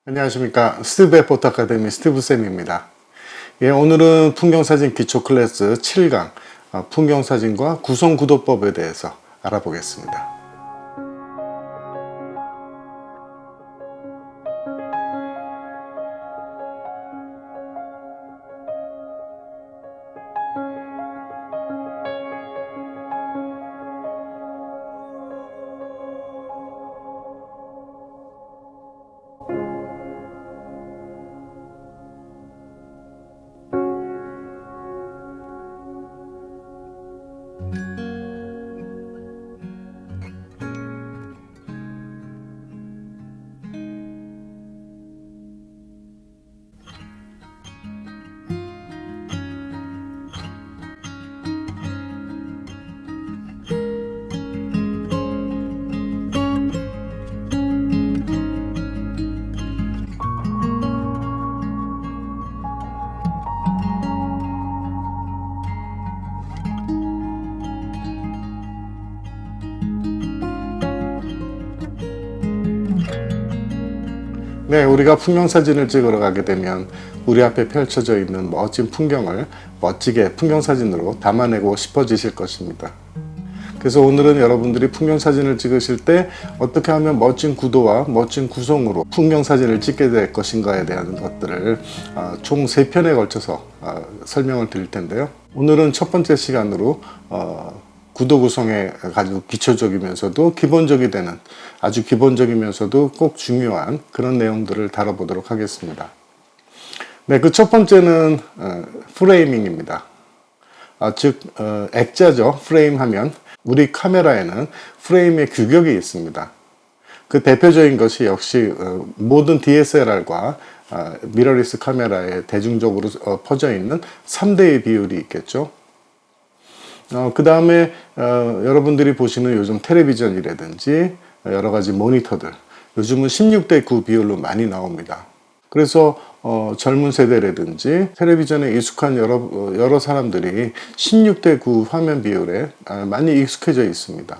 안녕하십니까. 스티브의 포토 아카데미 스티브쌤입니다. 예, 오늘은 풍경사진 기초 클래스 7강 풍경사진과 구성구도법에 대해서 알아보겠습니다. 네, 우리가 풍경사진을 찍으러 가게 되면 우리 앞에 펼쳐져 있는 멋진 풍경을 멋지게 풍경사진으로 담아내고 싶어지실 것입니다. 그래서 오늘은 여러분들이 풍경사진을 찍으실 때 어떻게 하면 멋진 구도와 멋진 구성으로 풍경사진을 찍게 될 것인가에 대한 것들을 총 3편에 걸쳐서 설명을 드릴 텐데요. 오늘은 첫 번째 시간으로 구도 구성에 아주 기초적이면서도 기본적이 되는 아주 기본적이면서도 꼭 중요한 그런 내용들을 다뤄보도록 하겠습니다. 네, 그 첫 번째는 프레이밍입니다. 즉 액자죠. 프레임 하면 우리 카메라에는 프레임의 규격이 있습니다. 그 대표적인 것이 역시 모든 DSLR과 미러리스 카메라에 대중적으로 퍼져 있는 3대의 비율이 있겠죠. 그 다음에 여러분들이 보시는 요즘 텔레비전이라든지 여러 가지 모니터들, 요즘은 16:9 비율로 많이 나옵니다. 그래서 젊은 세대라든지 텔레비전에 익숙한 여러 사람들이 16:9 화면 비율에 많이 익숙해져 있습니다.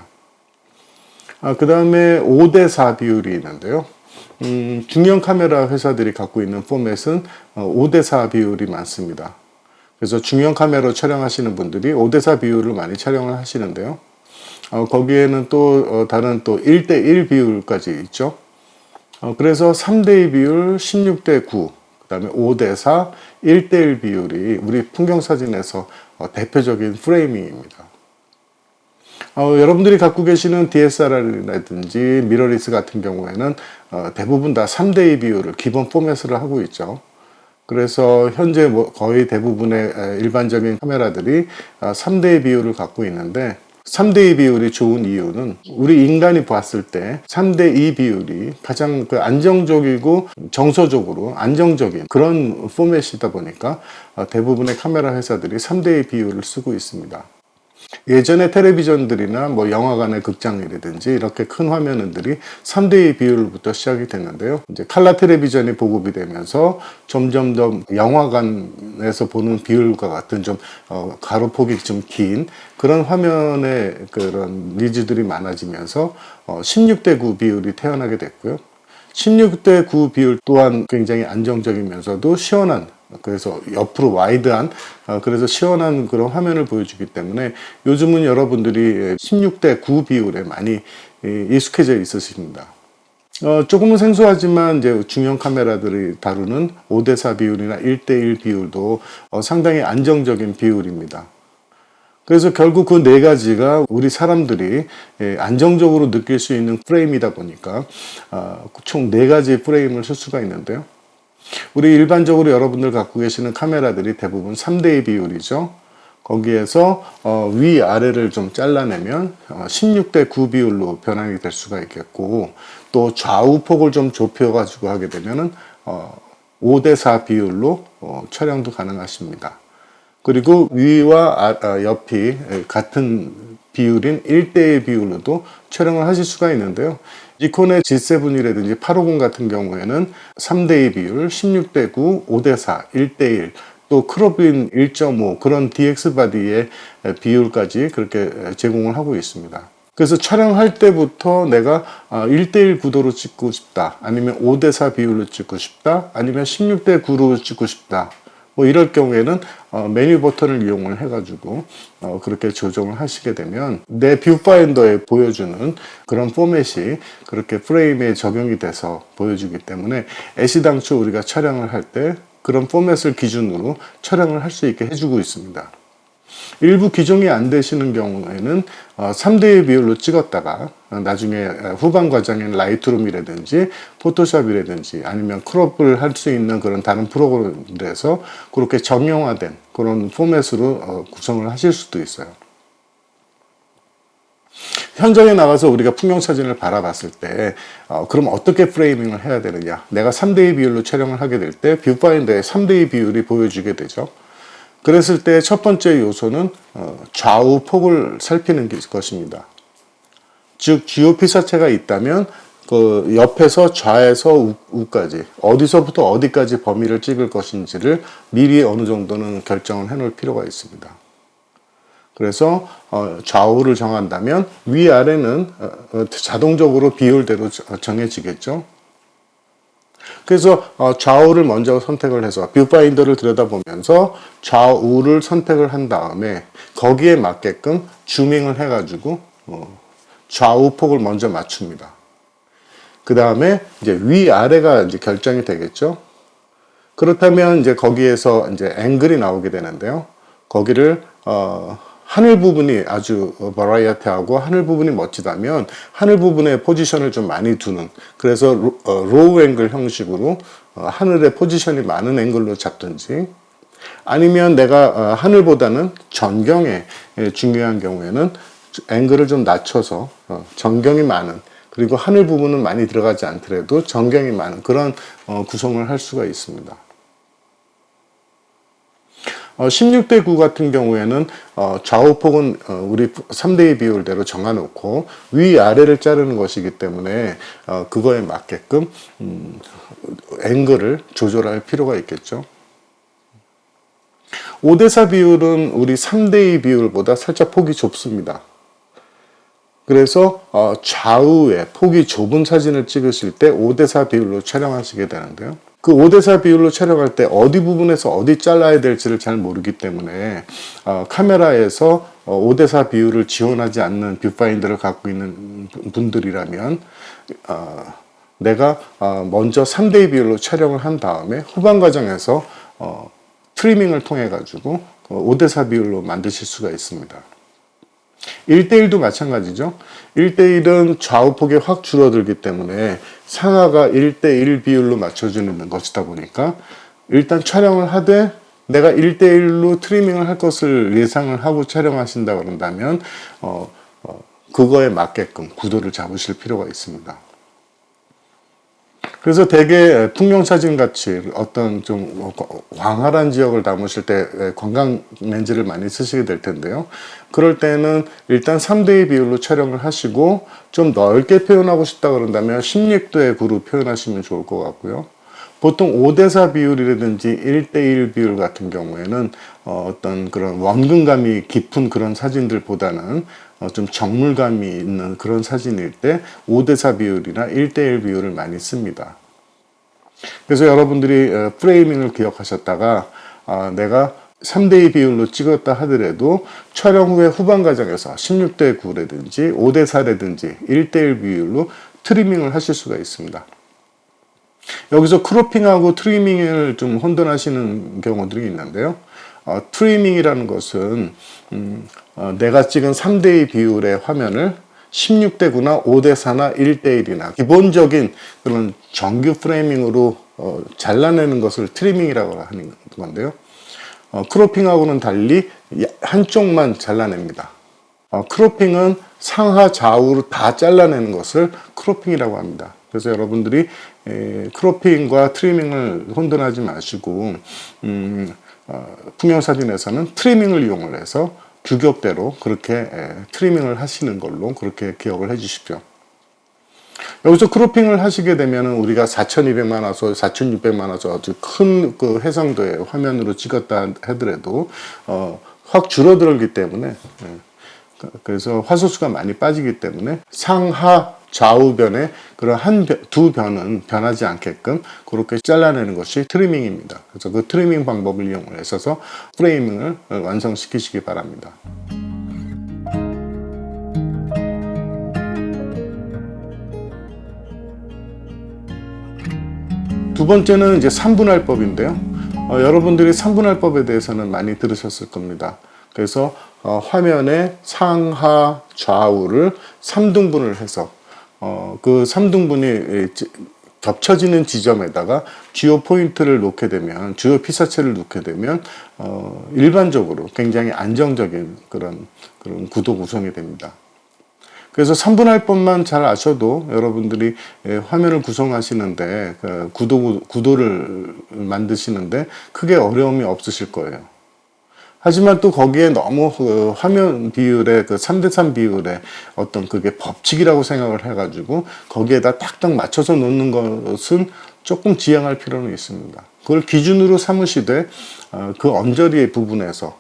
그 다음에 5:4 비율이 있는데요. 중형 카메라 회사들이 갖고 있는 포맷은 5:4 비율이 많습니다. 그래서 중형 카메라로 촬영하시는 분들이 5:4 비율을 많이 촬영을 하시는데요. 거기에는 또 다른 또 1:1 비율까지 있죠. 그래서 3:2 비율, 16:9, 그 다음에 5:4, 1:1 비율이 우리 풍경사진에서 대표적인 프레이밍입니다. 여러분들이 갖고 계시는 DSLR이라든지 미러리스 같은 경우에는 대부분 다 3:2 비율을 기본 포맷으로 하고 있죠. 그래서 현재 거의 대부분의 일반적인 카메라들이 3:2 비율을 갖고 있는데 3:2 비율이 좋은 이유는 우리 인간이 봤을 때 3:2 비율이 가장 안정적이고 정서적으로 안정적인 그런 포맷이다 보니까 대부분의 카메라 회사들이 3:2 비율을 쓰고 있습니다. 예전에 텔레비전들이나 영화관의 극장이라든지 이렇게 큰 화면들이 3:2 비율부터 시작이 됐는데요. 이제 칼라 텔레비전이 보급이 되면서 점점 더 영화관에서 보는 비율과 같은 좀 가로폭이 좀 긴 그런 화면의 그런 니즈들이 많아지면서 16:9 비율이 태어나게 됐고요. 16:9 비율 또한 굉장히 안정적이면서도 시원한, 그래서 옆으로 와이드한 그래서 시원한 그런 화면을 보여주기 때문에 요즘은 여러분들이 16:9 비율에 많이 익숙해져 있으십니다. 조금은 생소하지만 이제 중형 카메라들이 다루는 5:4 비율이나 1:1 비율도 상당히 안정적인 비율입니다. 그래서 결국 그 네 가지가 우리 사람들이 안정적으로 느낄 수 있는 프레임이다 보니까 총 네 가지 프레임을 쓸 수가 있는데요. 우리 일반적으로 여러분들 갖고 계시는 카메라들이 대부분 3:2 비율이죠. 거기에서 위아래를 좀 잘라내면 16:9 비율로 변환이 될 수가 있겠고, 또 좌우폭을 좀 좁혀가지고 하게 되면은 5:4 비율로 촬영도 가능하십니다. 그리고 위와 옆이 같은 비율인 1:1 비율로도 촬영을 하실 수가 있는데요. 니콘의 G7이라든지 850 같은 경우에는 3:2 비율, 16:9, 5:4, 1:1, 또 크롭인 1.5 그런 DX 바디의 비율까지 그렇게 제공을 하고 있습니다. 그래서 촬영할 때부터 내가 1대1 구도로 찍고 싶다, 아니면 5대4 비율로 찍고 싶다, 아니면 16대9로 찍고 싶다, 뭐 이럴 경우에는 메뉴 버튼을 이용을 해가지고 그렇게 조정을 하시게 되면 내 뷰파인더에 보여주는 그런 포맷이 그렇게 프레임에 적용이 돼서 보여주기 때문에 애시당초 우리가 촬영을 할 때 그런 포맷을 기준으로 촬영을 할 수 있게 해주고 있습니다. 일부 기종이 안 되시는 경우에는 3대1 비율로 찍었다가 나중에 후반 과정인 라이트룸이라든지 포토샵이라든지 아니면 크롭을 할 수 있는 그런 다른 프로그램들에서 그렇게 정형화된 그런 포맷으로 구성을 하실 수도 있어요. 현장에 나가서 우리가 풍경 사진을 바라봤을 때 그럼 어떻게 프레이밍을 해야 되느냐, 내가 3대2 비율로 촬영을 하게 될 때 뷰파인더에 3대2 비율이 보여지게 되죠. 그랬을 때 첫 번째 요소는 좌우 폭을 살피는 것입니다. 즉 GOP 사체가 있다면 그 옆에서 좌에서 우까지 어디서부터 어디까지 범위를 찍을 것인지를 미리 어느 정도는 결정을 해 놓을 필요가 있습니다. 그래서 좌우를 정한다면 위아래는 자동적으로 비율대로 정해지겠죠. 그래서 좌우를 먼저 선택을 해서 뷰파인더를 들여다보면서 좌우를 선택을 한 다음에 거기에 맞게끔 줌밍을 해가지고 좌우 폭을 먼저 맞춥니다. 그 다음에 이제 위아래가 이제 결정이 되겠죠. 그렇다면 이제 거기에서 이제 앵글이 나오게 되는데요. 거기를 하늘 부분이 아주 버라이어티하고 하늘 부분이 멋지다면 하늘 부분에 포지션을 좀 많이 두는, 그래서 로우 앵글 형식으로 하늘의 포지션이 많은 앵글로 잡든지, 아니면 내가 하늘보다는 전경에 중요한 경우에는 앵글을 좀 낮춰서 전경이 많은, 그리고 하늘 부분은 많이 들어가지 않더라도 전경이 많은 그런 구성을 할 수가 있습니다. 16대9 같은 경우에는 좌우폭은 우리 3대2 비율대로 정해놓고 위아래를 자르는 것이기 때문에 그거에 맞게끔 앵글을 조절할 필요가 있겠죠. 5대4 비율은 우리 3대2 비율보다 살짝 폭이 좁습니다. 그래서 좌우에 폭이 좁은 사진을 찍으실 때 5대4 비율로 촬영하시게 되는데요. 그 5대4 비율로 촬영할 때 어디 부분에서 어디 잘라야 될지를 잘 모르기 때문에 카메라에서 5대4 비율을 지원하지 않는 뷰파인더를 갖고 있는 분들이라면 내가 먼저 3대2 비율로 촬영을 한 다음에 후반 과정에서 트리밍을 통해 가지고 5대4 비율로 만드실 수가 있습니다. 1대1도 마찬가지죠. 1대1은 좌우폭이 확 줄어들기 때문에 상하가 1대1 비율로 맞춰주는 것이다 보니까 일단 촬영을 하되 내가 1대1로 트리밍을 할 것을 예상을 하고 촬영하신다 그런다면 그거에 맞게끔 구도를 잡으실 필요가 있습니다. 그래서 대개 풍경사진 같이 어떤 좀 광활한 지역을 담으실 때 관광 렌즈를 많이 쓰시게 될 텐데요. 그럴 때는 일단 3대2 비율로 촬영을 하시고 좀 넓게 표현하고 싶다 그런다면 16대9로 표현하시면 좋을 것 같고요. 보통 5대4 비율이라든지 1대1 비율 같은 경우에는 어떤 그런 원근감이 깊은 그런 사진들보다는 좀 정물감이 있는 그런 사진일 때 5대4 비율이나 1대1 비율을 많이 씁니다. 그래서 여러분들이 프레이밍을 기억하셨다가 내가 3대2 비율로 찍었다 하더라도 촬영 후에 후반 과정에서 16대9라든지 5대4라든지 1대1 비율로 트리밍을 하실 수가 있습니다. 여기서 크로핑하고 트리밍을 좀 혼돈하시는 경우들이 있는데요. 트리밍이라는 것은 내가 찍은 3대2 비율의 화면을 16대9나 5대4나 1대1이나 기본적인 그런 정규 프레이밍으로 잘라내는 것을 트리밍이라고 하는 건데요. 크로핑하고는 달리 한쪽만 잘라냅니다. 크로핑은 상하 좌우로 다 잘라내는 것을 크로핑이라고 합니다. 그래서 여러분들이 크로핑과 트리밍을 혼돈하지 마시고 풍경사진에서는 트리밍을 이용을 해서 규격대로 그렇게 트리밍을 하시는 걸로 그렇게 기억을 해 주십시오. 여기서 크로핑을 하시게 되면 우리가 4200만 화소, 4600만 화소 아주 큰 그 해상도의 화면으로 찍었다 하더라도 확 줄어들기 때문에 그래서 화소수가 많이 빠지기 때문에 상하 좌우변에 그런 두 변은 변하지 않게끔 그렇게 잘라내는 것이 트리밍입니다. 그래서 그 트리밍 방법을 이용해서 프레이밍을 완성시키시기 바랍니다. 두 번째는 이제 3분할법인데요. 여러분들이 3분할법에 대해서는 많이 들으셨을 겁니다. 그래서 화면의 상하 좌우를 3등분을 해서 그 3등분이 겹쳐지는 지점에다가 주요 포인트를 놓게 되면, 주요 피사체를 놓게 되면 일반적으로 굉장히 안정적인 그런 구도 구성이 됩니다. 그래서 3분할법만 잘 아셔도 여러분들이 화면을 구성하시는데 구도를 만드시는데 크게 어려움이 없으실 거예요. 하지만 또 거기에 너무 화면 비율의 3대3 비율의 어떤 그게 법칙이라고 생각을 해가지고 거기에다 딱딱 맞춰서 놓는 것은 조금 지양할 필요는 있습니다. 그걸 기준으로 삼으시되 그 언저리의 부분에서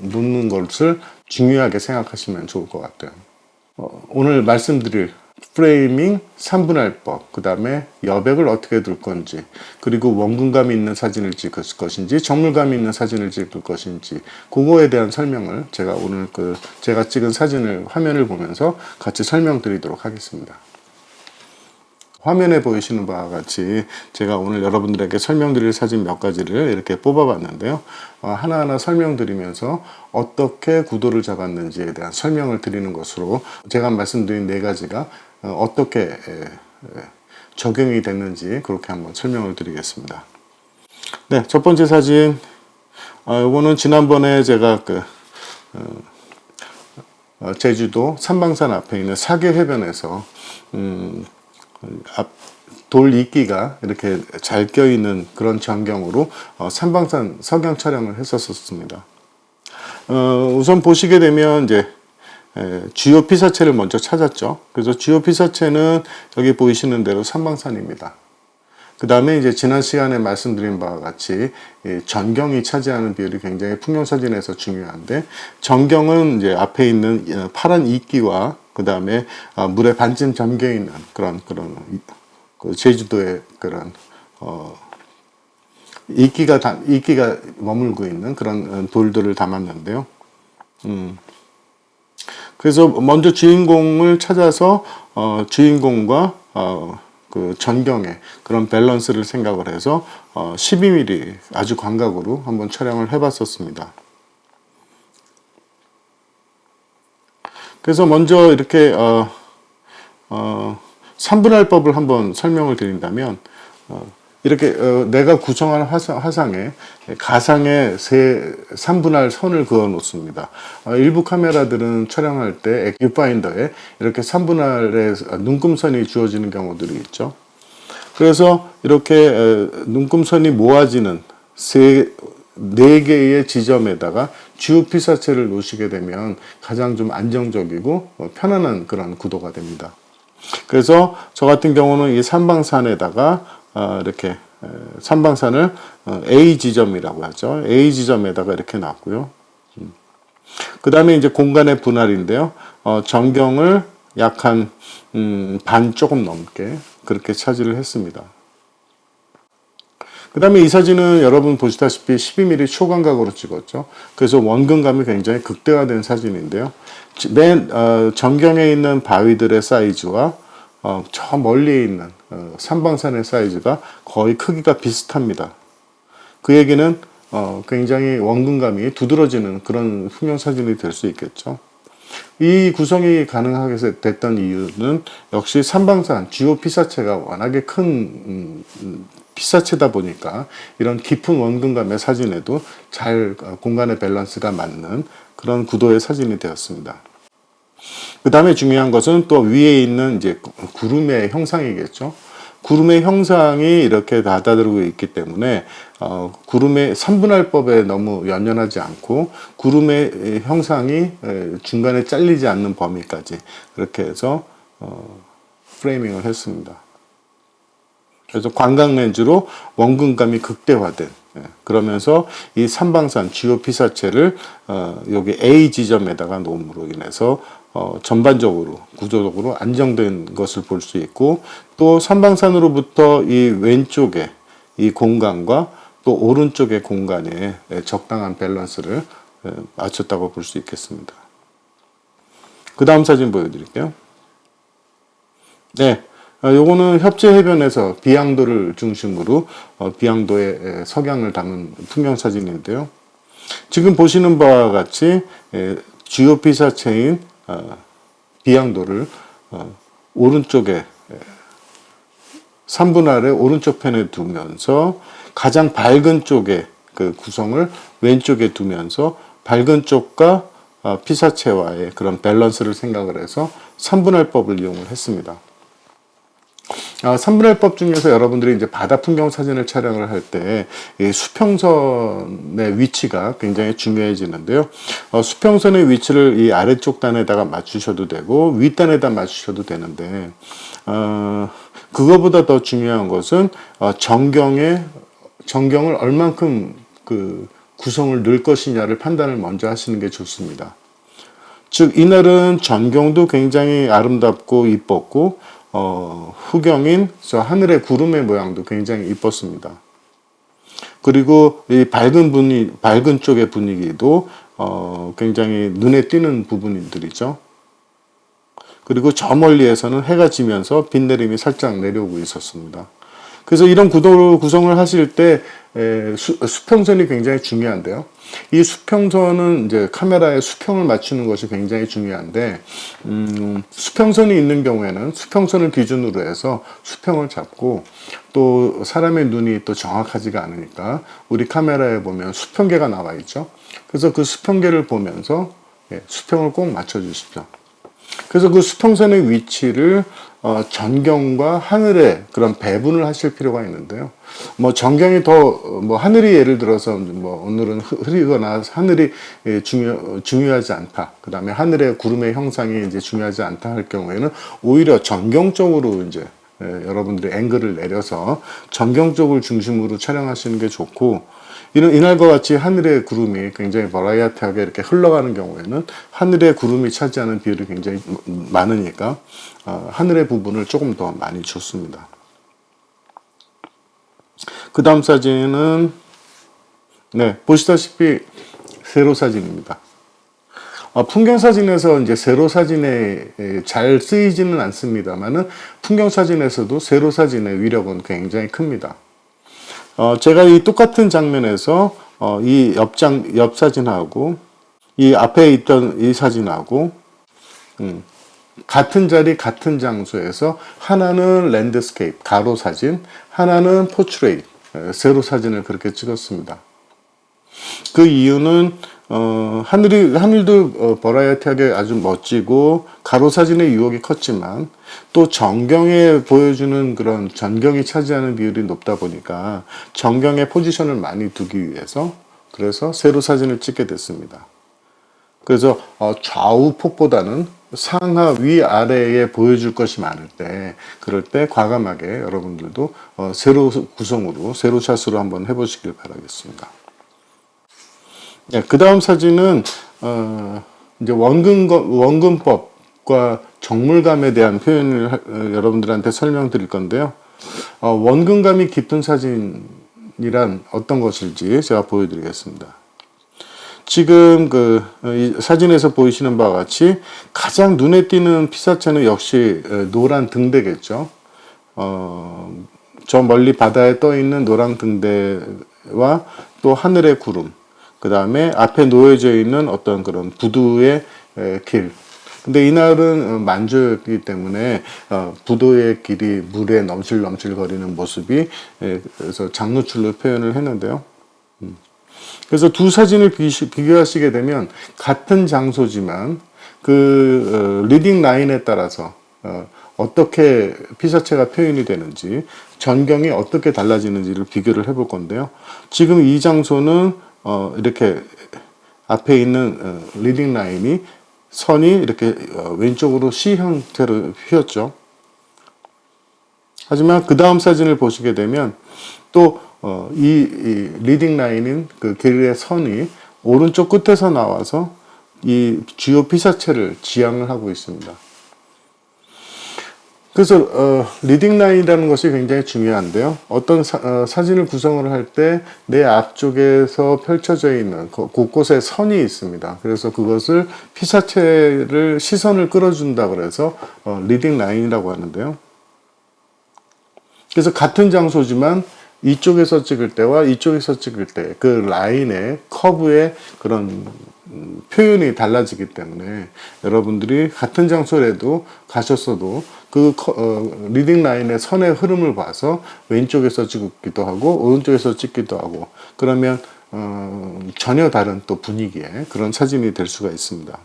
놓는 것을 중요하게 생각하시면 좋을 것 같아요. 오늘 말씀드릴 프레이밍 3분할법, 그 다음에 여백을 어떻게 둘 건지, 그리고 원근감이 있는 사진을 찍을 것인지 정물감이 있는 사진을 찍을 것인지, 그거에 대한 설명을 제가 오늘 제가 찍은 화면을 보면서 같이 설명드리도록 하겠습니다. 화면에 보이시는 바와 같이 제가 오늘 여러분들에게 설명드릴 사진 몇 가지를 이렇게 뽑아봤는데요. 하나하나 설명드리면서 어떻게 구도를 잡았는지에 대한 설명을 드리는 것으로 제가 말씀드린 네 가지가 어떻게 적용이 됐는지 그렇게 한번 설명을 드리겠습니다. 네, 첫 번째 사진, 이거는 지난번에 제가 제주도 삼방산 앞에 있는 사계해변에서 돌 이끼가 이렇게 잘 껴있는 그런 전경으로 삼방산 석양 촬영을 했었습니다. 우선 보시게 되면 이제 주요 피사체를 먼저 찾았죠. 그래서 주요 피사체는 여기 보이시는 대로 삼방산입니다. 그 다음에 이제 지난 시간에 말씀드린 바와 같이 전경이 차지하는 비율이 굉장히 풍경사진에서 중요한데, 전경은 이제 앞에 있는 파란 이끼와 그 다음에 물에 반쯤 잠겨 있는 그런 제주도의 그런 이끼가 머물고 있는 그런 돌들을 담았는데요. 그래서 먼저 주인공을 찾아서 주인공과 그 전경의 그런 밸런스를 생각을 해서 12mm 아주 광각으로 한번 촬영을 해봤었습니다. 그래서 먼저 이렇게 3분할법을 한번 설명을 드린다면, 이렇게 내가 구성한 화상에 가상의 3분할 선을 그어 놓습니다. 일부 카메라들은 촬영할 때 뷰파인더에 이렇게 3분할의 눈금선이 주어지는 경우들이 있죠. 그래서 이렇게 눈금선이 모아지는 4개의 지점에다가 주요 피사체를 놓으시게 되면 가장 좀 안정적이고 편안한 그런 구도가 됩니다. 그래서 저 같은 경우는 이 삼방산에다가 이렇게 삼방산을 A 지점이라고 하죠. A 지점에다가 이렇게 놨고요. 그 다음에 이제 공간의 분할인데요. 전경을 약 한 반 조금 넘게 그렇게 차지를 했습니다. 그 다음에 이 사진은 여러분 보시다시피 12mm 초광각으로 찍었죠. 그래서 원근감이 굉장히 극대화된 사진인데요. 맨 전경에 있는 바위들의 사이즈와 저 멀리 있는 삼방산의 사이즈가 거의 크기가 비슷합니다. 그 얘기는 굉장히 원근감이 두드러지는 그런 풍경사진이 될 수 있겠죠. 이 구성이 가능하게 됐던 이유는 역시 삼방산 주요 피사체가 워낙에 큰 피사체다 보니까 이런 깊은 원근감의 사진에도 잘 공간의 밸런스가 맞는 그런 구도의 사진이 되었습니다. 그 다음에 중요한 것은 또 위에 있는 이제 구름의 형상이겠죠. 구름의 형상이 이렇게 닫아들고 있기 때문에 구름의 3분할법에 너무 연연하지 않고 구름의 형상이 중간에 잘리지 않는 범위까지 그렇게 해서 프레이밍을 했습니다. 그래서 광각 렌즈로 원근감이 극대화된 그러면서 이 삼방산 주요 피사체를 여기 A 지점에다가 놓음으로 인해서 전반적으로 구조적으로 안정된 것을 볼 수 있고, 또 삼방산으로부터 이 왼쪽에 이 공간과 또 오른쪽의 공간에 적당한 밸런스를 맞췄다고 볼 수 있겠습니다. 그 다음 사진 보여드릴게요. 네, 요거는 협재 해변에서 비양도를 중심으로 비양도의 석양을 담은 풍경 사진인데요. 지금 보시는 바와 같이 주요 피사체인 비양도를 오른쪽에 3분 아래 오른쪽 편에 두면서 가장 밝은 쪽의 그 구성을 왼쪽에 두면서 밝은 쪽과 피사체와의 그런 밸런스를 생각을 해서 3분할법을 이용을 했습니다. 3분할법 중에서 여러분들이 이제 바다 풍경 사진을 촬영을 할 때 수평선의 위치가 굉장히 중요해지는데요. 수평선의 위치를 이 아래쪽 단에다가 맞추셔도 되고 윗단에다 맞추셔도 되는데, 그거보다 더 중요한 것은 전경을 얼만큼 그 구성을 넣을 것이냐를 판단을 먼저 하시는 게 좋습니다. 즉 이날은 전경도 굉장히 아름답고 이뻤고 후경인 저 하늘의 구름의 모양도 굉장히 이뻤습니다. 그리고 이 밝은 쪽의 분위기도 굉장히 눈에 띄는 부분들이죠. 그리고 저 멀리에서는 해가 지면서 빛내림이 살짝 내려오고 있었습니다. 그래서 이런 구성을 하실 때 수평선이 굉장히 중요한데요. 이 수평선은 이제 카메라에 수평을 맞추는 것이 굉장히 중요한데, 수평선이 있는 경우에는 수평선을 기준으로 해서 수평을 잡고, 또 사람의 눈이 또 정확하지가 않으니까 우리 카메라에 보면 수평계가 나와 있죠. 그래서 그 수평계를 보면서 수평을 꼭 맞춰 주십시오. 그래서 그 수평선의 위치를 전경과 하늘의 그런 배분을 하실 필요가 있는데요. 뭐 전경이 뭐 하늘이 예를 들어서 뭐 오늘은 흐리거나 하늘이 중요하지 않다. 그 다음에 하늘의 구름의 형상이 이제 중요하지 않다 할 경우에는 오히려 전경 쪽으로 이제 여러분들이 앵글을 내려서 전경 쪽을 중심으로 촬영하시는 게 좋고, 이날과 같이 하늘의 구름이 굉장히 버라이어티하게 이렇게 흘러가는 경우에는 하늘의 구름이 차지하는 비율이 굉장히 많으니까 하늘의 부분을 조금 더 많이 줬습니다. 그 다음 사진은 보시다시피 세로 사진입니다. 풍경 사진에서 이제 세로 사진에 잘 쓰이지는 않습니다만은 풍경 사진에서도 세로 사진의 위력은 굉장히 큽니다. 제가 이 똑같은 장면에서 이 옆 사진하고 이 앞에 있던 이 사진하고 같은 자리 같은 장소에서 하나는 랜드스케이프 가로 사진, 하나는 포트레이트 세로 사진을 그렇게 찍었습니다. 그 이유는 하늘도 버라이어티하게 아주 멋지고 가로 사진의 유혹이 컸지만 또 전경에 보여주는 그런 전경이 차지하는 비율이 높다 보니까 전경의 포지션을 많이 두기 위해서 그래서 세로 사진을 찍게 됐습니다. 그래서 좌우 폭보다는 상하 위 아래에 보여줄 것이 많을 때 그럴 때 과감하게 여러분들도 세로 구성으로 세로 샷으로 한번 해보시길 바라겠습니다. 그 다음 사진은 이제 원근법과 정물감에 대한 표현을 여러분들한테 설명드릴 건데요. 원근감이 깊은 사진이란 어떤 것일지 제가 보여드리겠습니다. 지금 이 사진에서 보이시는 바와 같이 가장 눈에 띄는 피사체는 역시 노란 등대겠죠. 저 멀리 바다에 떠 있는 노란 등대와 또 하늘의 구름, 그 다음에 앞에 놓여져 있는 어떤 그런 부두의 길. 근데 이날은 만조였기 때문에 부두의 길이 물에 넘실넘실 거리는 모습이 그래서 장노출로 표현을 했는데요. 그래서 두 사진을 비교하시게 되면 같은 장소지만 그 리딩 라인에 따라서 어떻게 피사체가 표현이 되는지, 전경이 어떻게 달라지는지를 비교를 해볼 건데요. 지금 이 장소는 이렇게 앞에 있는 리딩 라인이 선이 이렇게 왼쪽으로 C 형태로 휘었죠. 하지만 그 다음 사진을 보시게 되면 또 이 리딩 라인인 그 길의 선이 오른쪽 끝에서 나와서 이 주요 피사체를 지향을 하고 있습니다. 그래서 리딩 라인이라는 것이 굉장히 중요한데요. 어떤 사진을 구성을 할 때 내 앞쪽에서 펼쳐져 있는 곳곳에 선이 있습니다. 그래서 그것을 피사체를 시선을 끌어준다 그래서 리딩 라인이라고 하는데요. 그래서 같은 장소지만 이쪽에서 찍을 때와 이쪽에서 찍을 때 그 라인의 커브의 그런 표현이 달라지기 때문에 여러분들이 같은 장소에도 가셨어도 그 리딩 라인의 선의 흐름을 봐서 왼쪽에서 찍기도 하고 오른쪽에서 찍기도 하고 그러면 전혀 다른 또 분위기의 그런 사진이 될 수가 있습니다.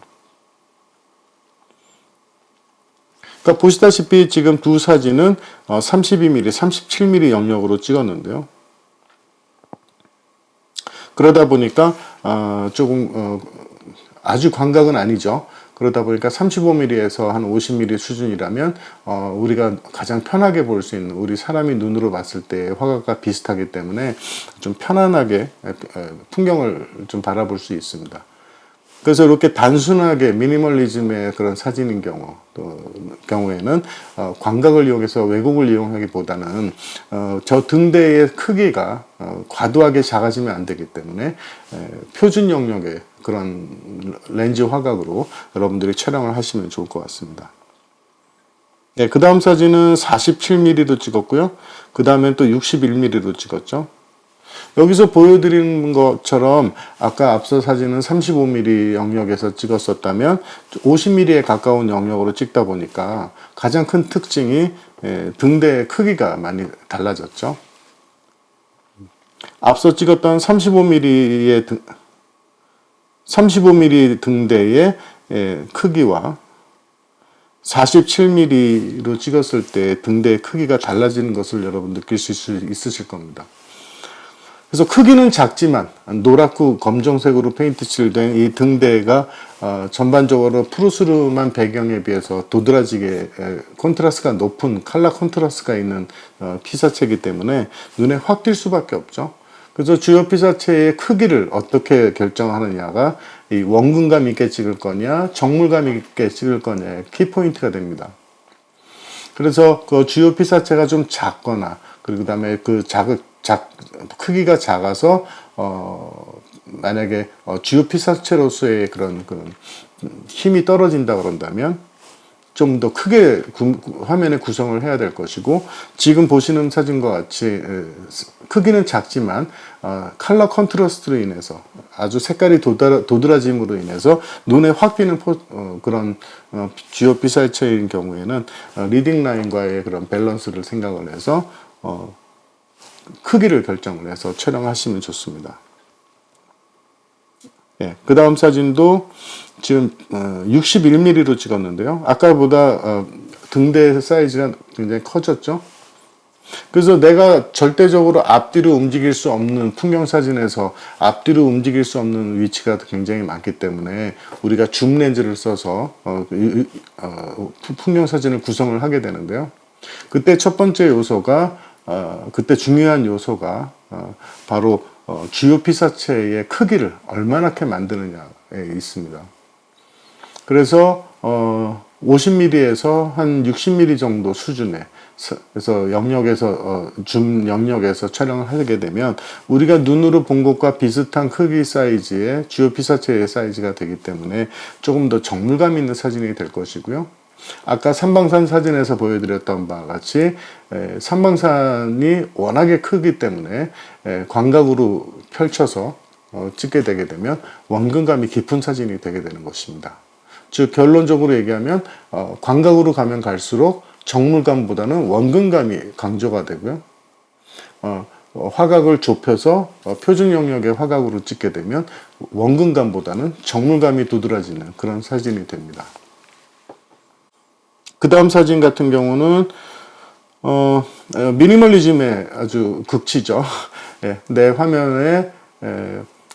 그러니까 보시다시피 지금 두 사진은 32mm, 37mm 영역으로 찍었는데요. 그러다 보니까 조금 아주 광각은 아니죠. 그러다 보니까 35mm에서 한 50mm 수준이라면 우리가 가장 편하게 볼 수 있는 우리 사람이 눈으로 봤을 때의 화각과 비슷하기 때문에 좀 편안하게 풍경을 좀 바라볼 수 있습니다. 그래서 이렇게 단순하게 미니멀리즘의 그런 사진인 경우에는 광각을 이용해서 왜곡을 이용하기보다는 저 등대의 크기가 과도하게 작아지면 안 되기 때문에 표준 영역의 그런 렌즈 화각으로 여러분들이 촬영을 하시면 좋을 것 같습니다. 네, 그 다음 사진은 47mm도 찍었고요. 그 다음엔 또 61mm도 찍었죠. 여기서 보여드리는 것처럼 아까 앞서 사진은 35mm 영역에서 찍었었다면 50mm에 가까운 영역으로 찍다 보니까 가장 큰 특징이 등대의 크기가 많이 달라졌죠. 앞서 찍었던 35mm 등대의 크기와 47mm로 찍었을 때 등대의 크기가 달라지는 것을 여러분 느낄 수 있으실 겁니다. 그래서 크기는 작지만 노랗고 검정색으로 페인트 칠된 이 등대가 전반적으로 푸르스름한 배경에 비해서 도드라지게 콘트라스트가 높은 컬러 콘트라스트가 있는 피사체이기 때문에 눈에 확 띌 수밖에 없죠. 그래서 주요 피사체의 크기를 어떻게 결정하느냐가 이 원근감 있게 찍을 거냐 정물감 있게 찍을 거냐의 키포인트가 됩니다. 그래서 그 주요 피사체가 좀 작거나 그리고 그다음에 그 크기가 작아서 만약에 주요 피사체로서의 그런 힘이 떨어진다 그런다면 좀 더 크게 화면에 구성을 해야 될 것이고 지금 보시는 사진과 같이 크기는 작지만 컬러 컨트라스트로 인해서 아주 색깔이 도드라짐으로 인해서 눈에 확 띄는 그런 주요 피사체인 경우에는 리딩 라인과의 그런 밸런스를 생각을 해서 크기를 결정을 해서 촬영하시면 좋습니다. 예, 그 다음 사진도 지금 61mm로 찍었는데요. 아까보다 등대 사이즈가 굉장히 커졌죠. 그래서 내가 절대적으로 앞뒤로 움직일 수 없는 풍경 사진에서 앞뒤로 움직일 수 없는 위치가 굉장히 많기 때문에 우리가 줌 렌즈를 써서 풍경 사진을 구성을 하게 되는데요. 그때 첫 번째 요소가 그때 중요한 요소가 바로 주요 피사체의 크기를 얼마나 게 만드느냐에 있습니다. 그래서 50mm에서 한 60mm 정도 수준의 그래서 영역에서 줌 영역에서 촬영을 하게 되면 우리가 눈으로 본 것과 비슷한 크기 사이즈의 주요 피사체의 사이즈가 되기 때문에 조금 더 정물감 있는 사진이 될 것이고요. 아까 삼방산 사진에서 보여드렸던 바와 같이 삼방산이 워낙에 크기 때문에 광각으로 펼쳐서 찍게 되게 되면 원근감이 깊은 사진이 되게 되는 것입니다. 즉 결론적으로 얘기하면 광각으로 가면 갈수록 정물감보다는 원근감이 강조가 되고요. 화각을 좁혀서 표준 영역의 화각으로 찍게 되면 원근감보다는 정물감이 도드라지는 그런 사진이 됩니다. 그 다음 사진 같은 경우는 미니멀리즘의 아주 극치죠. 예, 내 화면에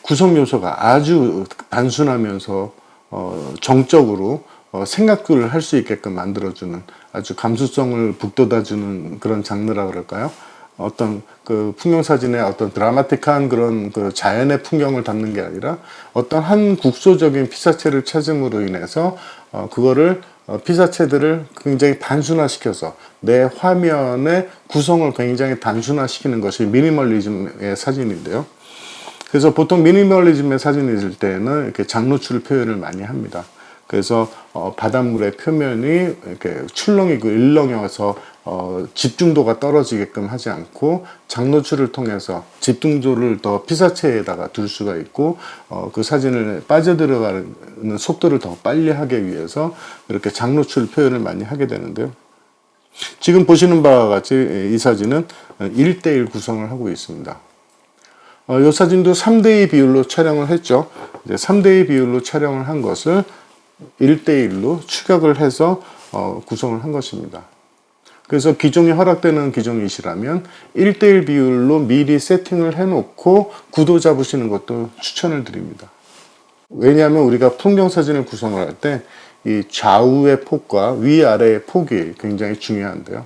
구성 요소가 아주 단순하면서 정적으로 생각을 할 수 있게끔 만들어주는 아주 감수성을 북돋아주는 그런 장르라 그럴까요? 어떤 그 풍경 사진의 어떤 드라마틱한 그런 그 자연의 풍경을 담는 게 아니라 어떤 한 국소적인 피사체를 찾음으로 인해서 그거를 피사체들을 굉장히 단순화시켜서 내 화면의 구성을 굉장히 단순화시키는 것이 미니멀리즘의 사진인데요. 그래서 보통 미니멀리즘의 사진을 찍을 때는 이렇게 장노출 표현을 많이 합니다. 그래서 바닷물의 표면이 이렇게 출렁이고 일렁여서 집중도가 떨어지게끔 하지 않고 장노출을 통해서 집중도를 더 피사체에다가 둘 수가 있고 그 사진을 빠져들어가는 속도를 더 빨리 하기 위해서 이렇게 장노출 표현을 많이 하게 되는데요. 지금 보시는 바와 같이 이 사진은 1대1 구성을 하고 있습니다. 이 사진도 3대2 비율로 촬영을 했죠. 이제 3대2 비율로 촬영을 한 것을 1대1로 추격을 해서 구성을 한 것입니다. 그래서 기종이 허락되는 기종이시라면 1대1 비율로 미리 세팅을 해놓고 구도 잡으시는 것도 추천을 드립니다. 왜냐하면 우리가 풍경 사진을 구성을 할 때 이 좌우의 폭과 위아래의 폭이 굉장히 중요한데요.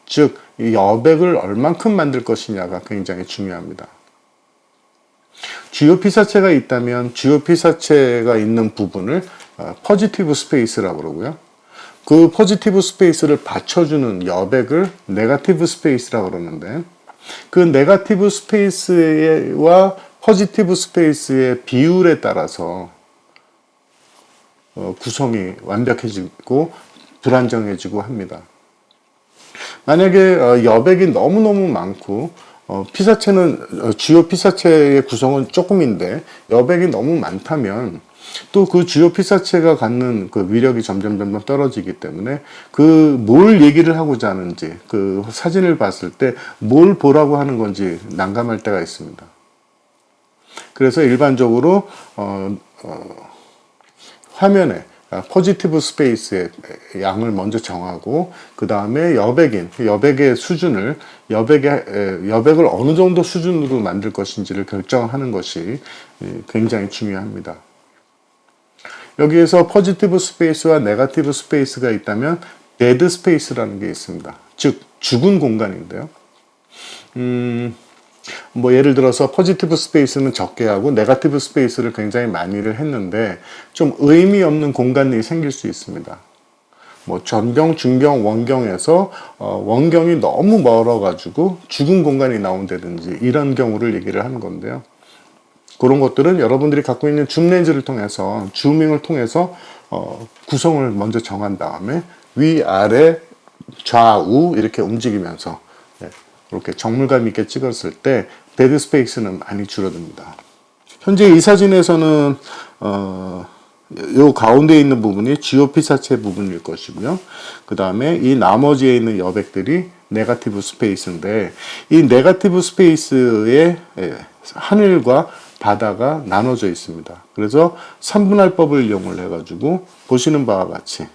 즉, 이 여백을 얼만큼 만들 것이냐가 굉장히 중요합니다. 주요 피사체가 있다면 주요 피사체가 있는 부분을 포지티브 스페이스라고 그러고요. 그 포지티브 스페이스를 받쳐주는 여백을 네거티브 스페이스라고 그러는데 그 네거티브 스페이스와 포지티브 스페이스의 비율에 따라서 구성이 완벽해지고 불안정해지고 합니다. 만약에 여백이 너무너무 많고 피사체는 주요 피사체의 구성은 조금인데 여백이 너무 많다면 또 그 주요 피사체가 갖는 그 위력이 점점 떨어지기 때문에 그 뭘 얘기를 하고자 하는지 그 사진을 봤을 때 뭘 보라고 하는 건지 난감할 때가 있습니다. 그래서 일반적으로 화면에 포지티브 스페이스의 양을 먼저 정하고 그 다음에 여백의 수준을 여백을 어느 정도 수준으로 만들 것인지를 결정하는 것이 굉장히 중요합니다. 여기에서 포지티브 스페이스와 네거티브 스페이스가 있다면 데드 스페이스라는 게 있습니다. 즉 죽은 공간인데요. 뭐 예를 들어서 포지티브 스페이스는 적게 하고 네거티브 스페이스를 굉장히 많이를 했는데 좀 의미 없는 공간이 생길 수 있습니다. 뭐 전경, 중경, 원경에서 원경이 너무 멀어가지고 죽은 공간이 나온다든지 이런 경우를 얘기를 하는 건데요. 그런 것들은 여러분들이 갖고 있는 줌렌즈를 통해서 줌밍을 통해서 구성을 먼저 정한 다음에 위아래 좌우 이렇게 움직이면서 이렇게 정물감 있게 찍었을 때 데드 스페이스는 많이 줄어듭니다. 현재 이 사진에서는 요 가운데 있는 부분이 주요 피사체 부분일 것이고요. 그 다음에 이 나머지에 있는 여백들이 네거티브 스페이스인데 이 네거티브 스페이스에 하늘과 바다가 나눠져 있습니다. 그래서 3분할법을 이용을 해가지고 보시는 바와 같이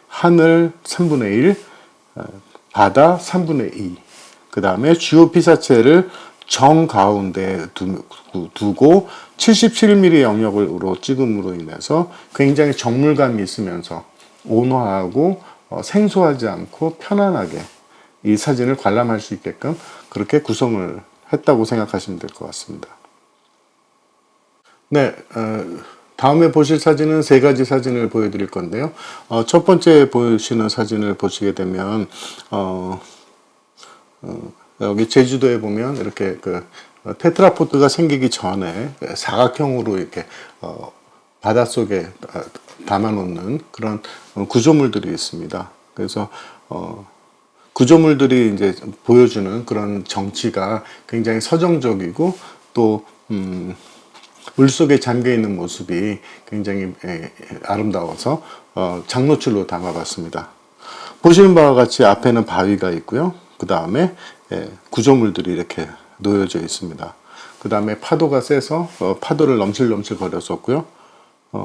하늘 3분의 1, 바다 3분의 2, 그 다음에 주요 피사체를 정 가운데 두고 77mm 영역으로 찍음으로 인해서 굉장히 정물감이 있으면서 온화하고 생소하지 않고 편안하게 이 사진을 관람할 수 있게끔 그렇게 구성을 했다고 생각하시면 될 것 같습니다. 네, 다음에 보실 사진은 세 가지 사진을 보여드릴 건데요. 첫 번째 보시는 사진을 보시게 되면 여기 제주도에 보면 이렇게 그 테트라포드가 생기기 전에 사각형으로 이렇게 바닷속에 담아놓는 그런 구조물들이 있습니다. 그래서 구조물들이 이제 보여주는 그런 정치가 굉장히 서정적이고 또 물속에 잠겨 있는 모습이 굉장히 아름다워서 장노출로 담아봤습니다. 보시는 바와 같이 앞에는 바위가 있고요. 그 다음에 구조물들이 이렇게 놓여져 있습니다. 그 다음에 파도가 세서 파도를 넘실넘실 거렸었고요.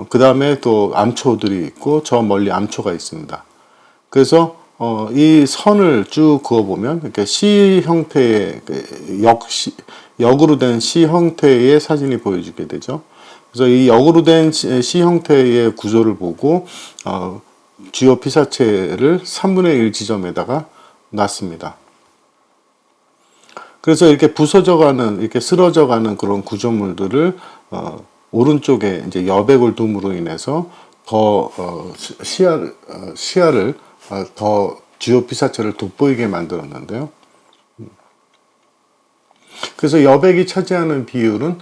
그 다음에 또 암초들이 있고 저 멀리 암초가 있습니다. 그래서 이 선을 쭉 그어보면 이렇게 C 형태의 역으로 된 C 형태의 사진이 보여지게 되죠. 그래서 이 역으로 된 C 형태의 구조를 보고 주요 피사체를 3분의 1 지점에다가 놨습니다. 그래서 이렇게 부서져가는, 이렇게 쓰러져가는 그런 구조물들을 오른쪽에 이제 여백을 둠으로 인해서 더 시야를 더 주요 피사체를 돋보이게 만들었는데요. 그래서 여백이 차지하는 비율은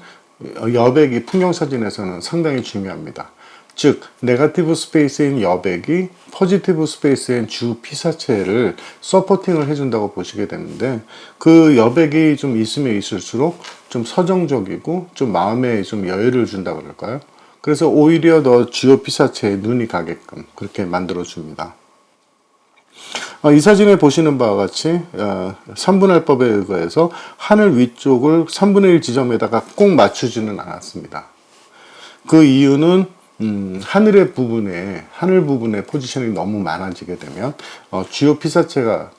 여백이 풍경사진에서는 상당히 중요합니다. 즉 네거티브 스페이스인 여백이 포지티브 스페이스인 주 피사체를 서포팅을 해준다고 보시게 되는데, 그 여백이 좀 있으면 있을수록 좀 서정적이고 좀 마음에 좀 여유를 준다 그럴까요? 그래서 오히려 더 주요 피사체에 눈이 가게끔 그렇게 만들어 줍니다. 이 사진에 보시는 바와 같이 3분할법에 의거해서 하늘 위쪽을 3분의 1 지점에다가 꼭 맞추지는 않았습니다. 그 이유는 하늘 부분에 포지션이 너무 많아지게 되면 주요 피사체가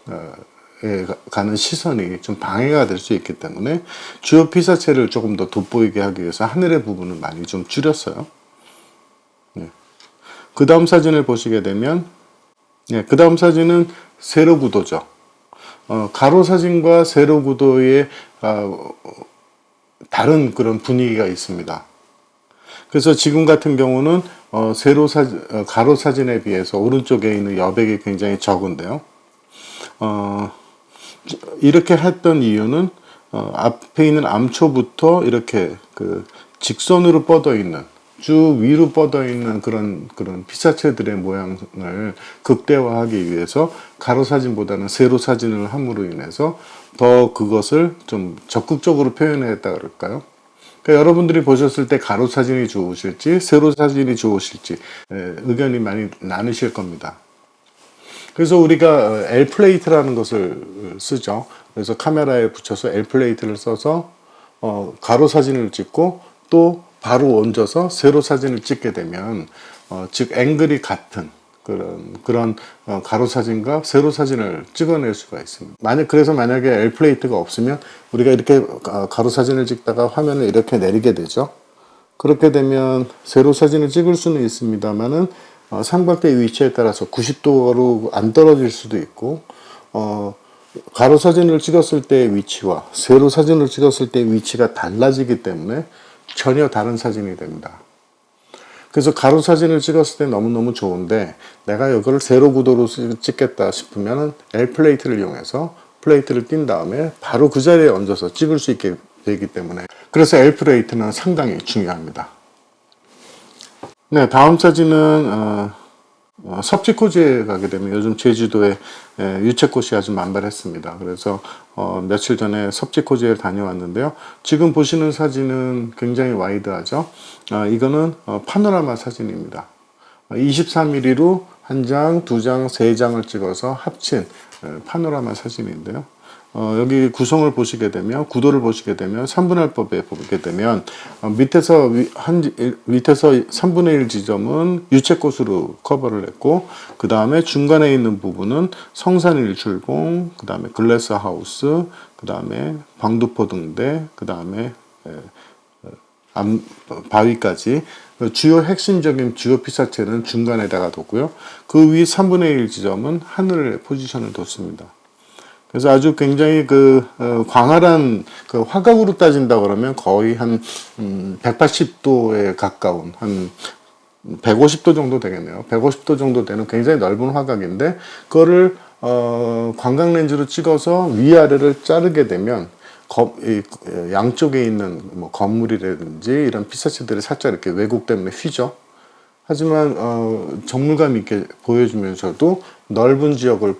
가는 시선이 좀 방해가 될 수 있기 때문에 주요 피사체를 조금 더 돋보이게 하기 위해서 하늘의 부분을 많이 좀 줄였어요. 그 다음 사진을 보시게 되면, 그 다음 사진은 세로 구도죠. 가로 사진과 세로 구도의 다른 그런 분위기가 있습니다. 그래서 지금 같은 경우는 가로 사진에 비해서 오른쪽에 있는 여백이 굉장히 적은데요. 이렇게 했던 이유는 앞에 있는 암초부터 이렇게 그 직선으로 뻗어 있는, 쭉 위로 뻗어 있는 그런 피사체들의 모양을 극대화하기 위해서 가로 사진보다는 세로 사진을 함으로 인해서 더 그것을 좀 적극적으로 표현했다 그럴까요? 그러니까 여러분들이 보셨을 때 가로 사진이 좋으실지 세로 사진이 좋으실지 의견이 많이 나누실 겁니다. 그래서 우리가 L 플레이트라는 것을 쓰죠. 그래서 카메라에 붙여서 L 플레이트를 써서 가로 사진을 찍고 또 바로 얹어서 세로 사진을 찍게 되면 즉 앵글이 같은 그런 가로 사진과 세로 사진을 찍어낼 수가 있습니다. 만약에 L 플레이트가 없으면 우리가 이렇게 가로 사진을 찍다가 화면을 이렇게 내리게 되죠. 그렇게 되면 세로 사진을 찍을 수는 있습니다만은 삼각대의 위치에 따라서 90도로 안 떨어질 수도 있고, 가로 사진을 찍었을 때의 위치와 세로 사진을 찍었을 때의 위치가 달라지기 때문에 전혀 다른 사진이 됩니다. 그래서 가로 사진을 찍었을 때 너무너무 좋은데, 내가 이걸 세로 구도로 찍겠다 싶으면 L 플레이트를 이용해서 플레이트를 띈 다음에 바로 그 자리에 얹어서 찍을 수 있게 되기 때문에, 그래서 L 플레이트는 상당히 중요합니다. 네, 다음 사진은 섭지코지에 가게 되면 요즘 제주도에 유채꽃이 아주 만발했습니다. 그래서 며칠 전에 섭지코지에 다녀왔는데요. 지금 보시는 사진은 굉장히 와이드하죠. 이거는 파노라마 사진입니다. 23mm로 한 장, 두 장, 세 장을 찍어서 합친 파노라마 사진인데요. 여기 구성을 보시게 되면, 구도를 보시게 되면 3분할법에 보게 되면 밑에서 3분의 1 지점은 유채꽃으로 커버를 했고, 그 다음에 중간에 있는 부분은 성산일출봉, 그 다음에 글래스 하우스, 그 다음에 방두포등대, 그 다음에 바위까지 주요 핵심적인 주요 피사체는 중간에다가 뒀고요. 그 위 3분의 1 지점은 하늘에 포지션을 뒀습니다. 그래서 아주 굉장히 광활한 화각으로 따진다 그러면 거의 한 180도에 가까운 한 150도 정도 되겠네요. 150도 정도 되는 굉장히 넓은 화각인데, 그거를 광각 렌즈로 찍어서 위아래를 자르게 되면 양쪽에 있는 뭐 건물이라든지 이런 피사체들이 살짝 이렇게 왜곡 때문에 휘죠. 하지만 정물감 있게 보여주면서도 넓은 지역을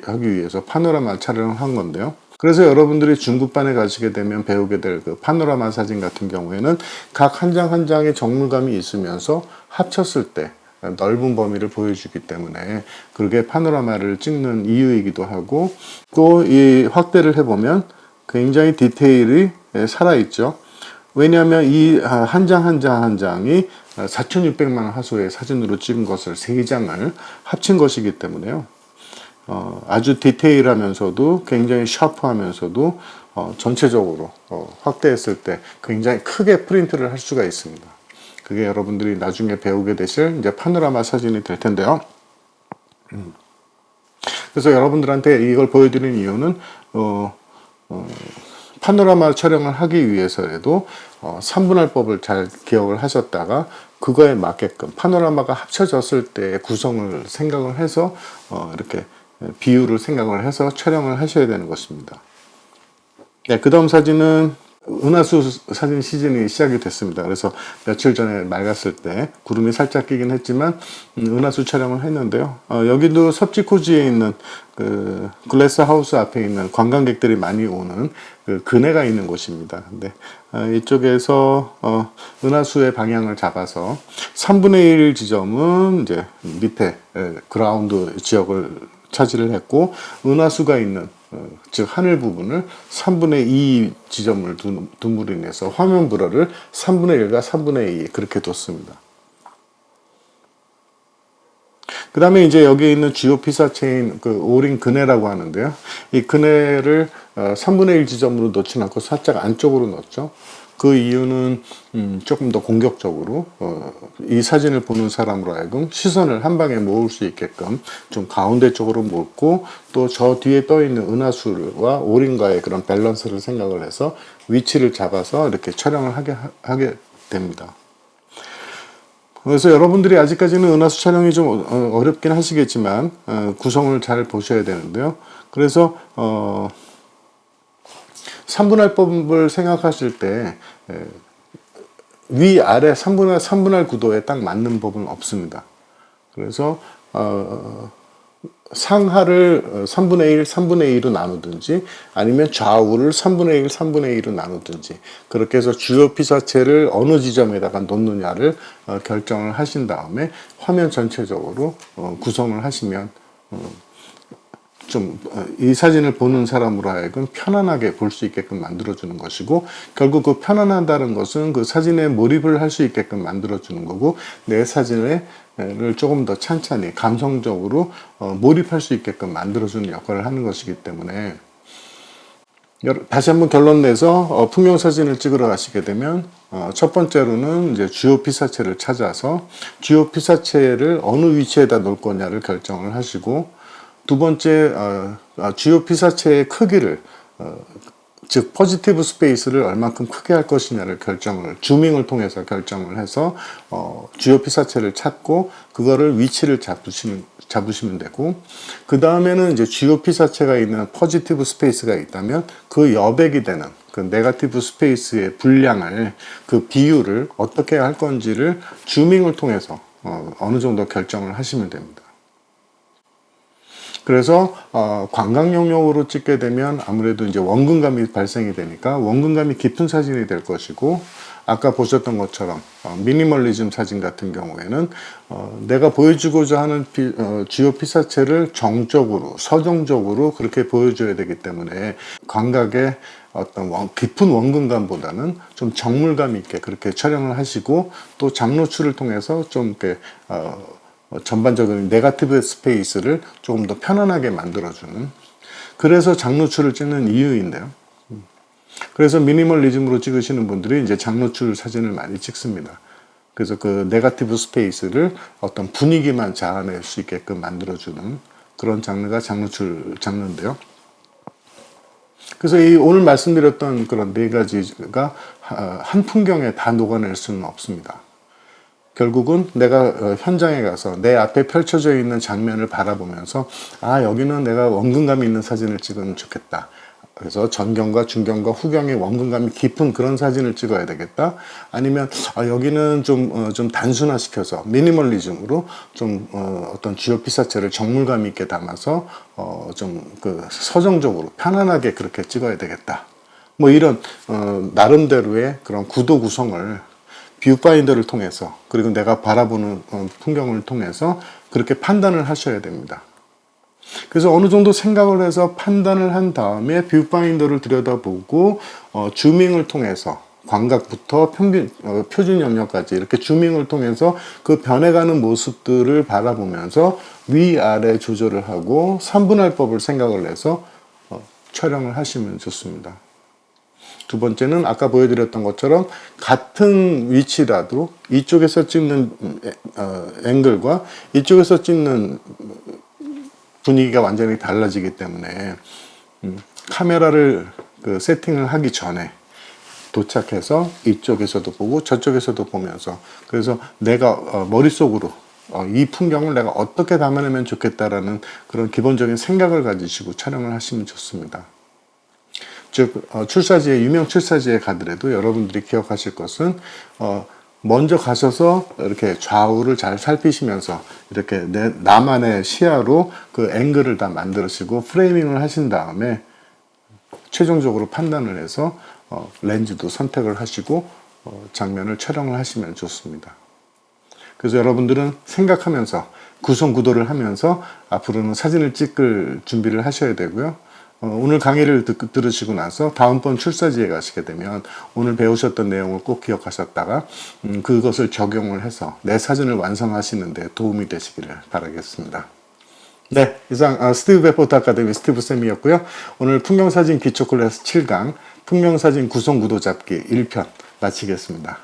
하기 위해서 파노라마 촬영을 한 건데요. 그래서 여러분들이 중급반에 가시게 되면 배우게 될 그 파노라마 사진 같은 경우에는 각 한 장 한 장의 정물감이 있으면서 합쳤을 때 넓은 범위를 보여주기 때문에 그게 파노라마를 찍는 이유이기도 하고, 또 이 확대를 해보면 굉장히 디테일이 살아있죠. 왜냐하면 이 한 장 한 장 한 장이 4,600만 화소의 사진으로 찍은 것을 3장을 합친 것이기 때문에요. 아주 디테일하면서도 굉장히 샤프하면서도 전체적으로 확대했을 때 굉장히 크게 프린트를 할 수가 있습니다. 그게 여러분들이 나중에 배우게 되실 이제 파노라마 사진이 될 텐데요. 그래서 여러분들한테 이걸 보여드리는 이유는 파노라마 촬영을 하기 위해서라도 3분할법을 잘 기억을 하셨다가 그거에 맞게끔 파노라마가 합쳐졌을 때 구성을 생각을 해서 이렇게 비율을 생각을 해서 촬영을 하셔야 되는 것입니다. 네, 그 다음 사진은 은하수 사진 시즌이 시작이 됐습니다. 그래서 며칠 전에 맑았을 때 구름이 살짝 끼긴 했지만 은하수 촬영을 했는데요. 여기도 섭지코지에 있는 그 글래스 하우스 앞에 있는 관광객들이 많이 오는 그 그네가 있는 곳입니다. 근데 이쪽에서 은하수의 방향을 잡아서 3분의 1 지점은 이제 밑에 그라운드 지역을 차지를 했고, 은하수가 있는 즉 하늘 부분을 3분의 2 지점을 둠으로 인해서 화면 블러를 3분의 1과 3분의 2 그렇게 뒀습니다. 그 다음에 이제 여기 있는 주요 피사체인 그 오링 그네라고 하는데요. 이 그네를 3분의 1 지점으로 넣지 않고 살짝 안쪽으로 넣었죠. 그 이유는 조금 더 공격적으로 이 사진을 보는 사람으로 하여금 시선을 한 방에 모을 수 있게끔 좀 가운데 쪽으로 모았고, 또 저 뒤에 떠 있는 은하수와 오링과의 그런 밸런스를 생각을 해서 위치를 잡아서 이렇게 촬영을 하게 됩니다. 그래서 여러분들이 아직까지는 은하수 촬영이 좀 어렵긴 하시겠지만 구성을 잘 보셔야 되는데요. 그래서 3분할법을 생각하실 때 위아래 3분할 구도에 딱 맞는 법은 없습니다. 그래서 상하를 3분의 1, 3분의 2로 나누든지 아니면 좌우를 3분의 1, 3분의 2로 나누든지 그렇게 해서 주요 피사체를 어느 지점에다가 놓느냐를 결정을 하신 다음에 화면 전체적으로 구성을 하시면 좀 이 사진을 보는 사람으로 하여금 편안하게 볼 수 있게끔 만들어주는 것이고, 결국 그 편안하다는 것은 그 사진에 몰입을 할 수 있게끔 만들어주는 거고, 내 사진을 조금 더 찬찬히 감성적으로 몰입할 수 있게끔 만들어주는 역할을 하는 것이기 때문에, 다시 한번 결론 내서 풍경 사진을 찍으러 가시게 되면 첫 번째로는 이제 주요 피사체를 찾아서 주요 피사체를 어느 위치에다 놓을 거냐를 결정을 하시고, 두 번째, 주요 피사체의 크기를, 즉 포지티브 스페이스를 얼만큼 크게 할 것이냐를 줌밍을 통해서 결정을 해서 주요 피사체를 찾고 그거를 위치를 잡으시면 되고, 그 다음에는 이제 주요 피사체가 있는 포지티브 스페이스가 있다면 그 여백이 되는 그 네거티브 스페이스의 분량을, 그 비율을 어떻게 할 건지를 줌밍을 통해서 어느 정도 결정을 하시면 됩니다. 그래서 관광 영역으로 찍게 되면 아무래도 이제 원근감이 발생이 되니까 원근감이 깊은 사진이 될 것이고, 아까 보셨던 것처럼 미니멀리즘 사진 같은 경우에는 내가 보여주고자 하는 주요 피사체를 정적으로 서정적으로 그렇게 보여줘야 되기 때문에 감각의 어떤 깊은 원근감보다는 좀 정물감 있게 그렇게 촬영을 하시고, 또 장노출을 통해서 좀 이렇게 전반적인 네거티브 스페이스를 조금 더 편안하게 만들어주는, 그래서 장노출을 찍는 이유인데요. 그래서 미니멀리즘으로 찍으시는 분들이 이제 장노출 사진을 많이 찍습니다. 그래서 그 네거티브 스페이스를 어떤 분위기만 자아낼 수 있게끔 만들어주는 그런 장르가 장노출 장르인데요. 그래서 이 오늘 말씀드렸던 그런 네 가지가 한 풍경에 다 녹아낼 수는 없습니다. 결국은 내가 현장에 가서 내 앞에 펼쳐져 있는 장면을 바라보면서 여기는 내가 원근감이 있는 사진을 찍으면 좋겠다. 그래서 전경과 중경과 후경의 원근감이 깊은 그런 사진을 찍어야 되겠다. 아니면 여기는 좀 단순화시켜서 미니멀리즘으로 좀 어떤 주요 피사체를 정물감 있게 담아서 좀 그 서정적으로 편안하게 그렇게 찍어야 되겠다. 뭐 이런 나름대로의 그런 구도 구성을 뷰파인더를 통해서, 그리고 내가 바라보는 풍경을 통해서 그렇게 판단을 하셔야 됩니다. 그래서 어느 정도 생각을 해서 판단을 한 다음에 뷰파인더를 들여다보고 줌밍을 통해서 광각부터 표준 영역까지 이렇게 줌밍을 통해서 그 변해가는 모습들을 바라보면서 위아래 조절을 하고 3분할법을 생각을 해서 촬영을 하시면 좋습니다. 두 번째는 아까 보여드렸던 것처럼 같은 위치라도 이쪽에서 찍는 앵글과 이쪽에서 찍는 분위기가 완전히 달라지기 때문에 카메라를 그 세팅을 하기 전에 도착해서 이쪽에서도 보고 저쪽에서도 보면서, 그래서 내가 머릿속으로 이 풍경을 내가 어떻게 담아내면 좋겠다라는 그런 기본적인 생각을 가지시고 촬영을 하시면 좋습니다. 즉 출사지에, 유명 출사지에 가더라도 여러분들이 기억하실 것은 먼저 가셔서 이렇게 좌우를 잘 살피시면서 이렇게 나만의 시야로 그 앵글을 다 만드시고 프레이밍을 하신 다음에 최종적으로 판단을 해서 렌즈도 선택을 하시고 장면을 촬영을 하시면 좋습니다. 그래서 여러분들은 생각하면서 구성 구도를 하면서 앞으로는 사진을 찍을 준비를 하셔야 되고요. 오늘 강의를 들으시고 나서 다음번 출사지에 가시게 되면 오늘 배우셨던 내용을 꼭 기억하셨다가 그것을 적용을 해서 내 사진을 완성하시는 데 도움이 되시기를 바라겠습니다. 네, 이상 스티브 베포트 아카데미 스티브 쌤이었고요. 오늘 풍경사진 기초 클래스 7강 풍경사진 구성 구도 잡기 1편 마치겠습니다.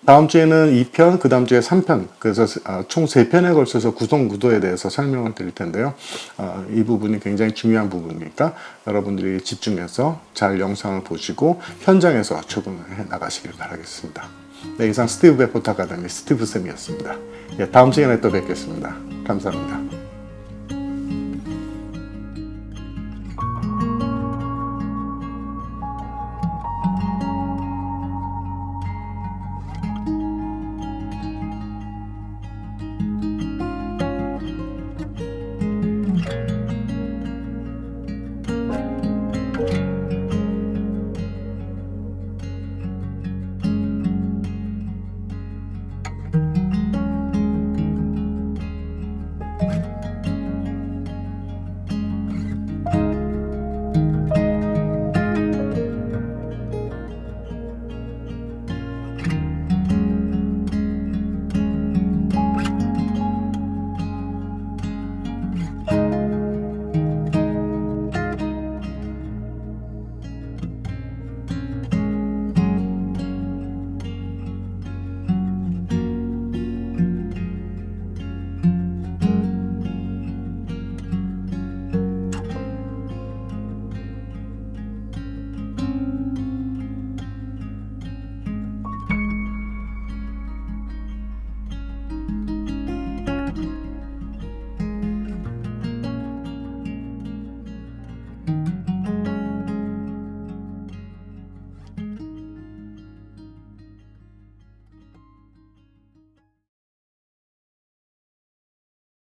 다음 주에는 2편, 그 다음 주에 3편, 그래서 총 3편에 걸쳐서 구성 구도에 대해서 설명을 드릴 텐데요. 이 부분이 굉장히 중요한 부분이니까 여러분들이 집중해서 잘 영상을 보시고 현장에서 적응을 해 나가시길 바라겠습니다. 네, 이상 스티브 베포트 아카데미 스티브 쌤이었습니다. 예, 다음 시간에 또 뵙겠습니다. 감사합니다.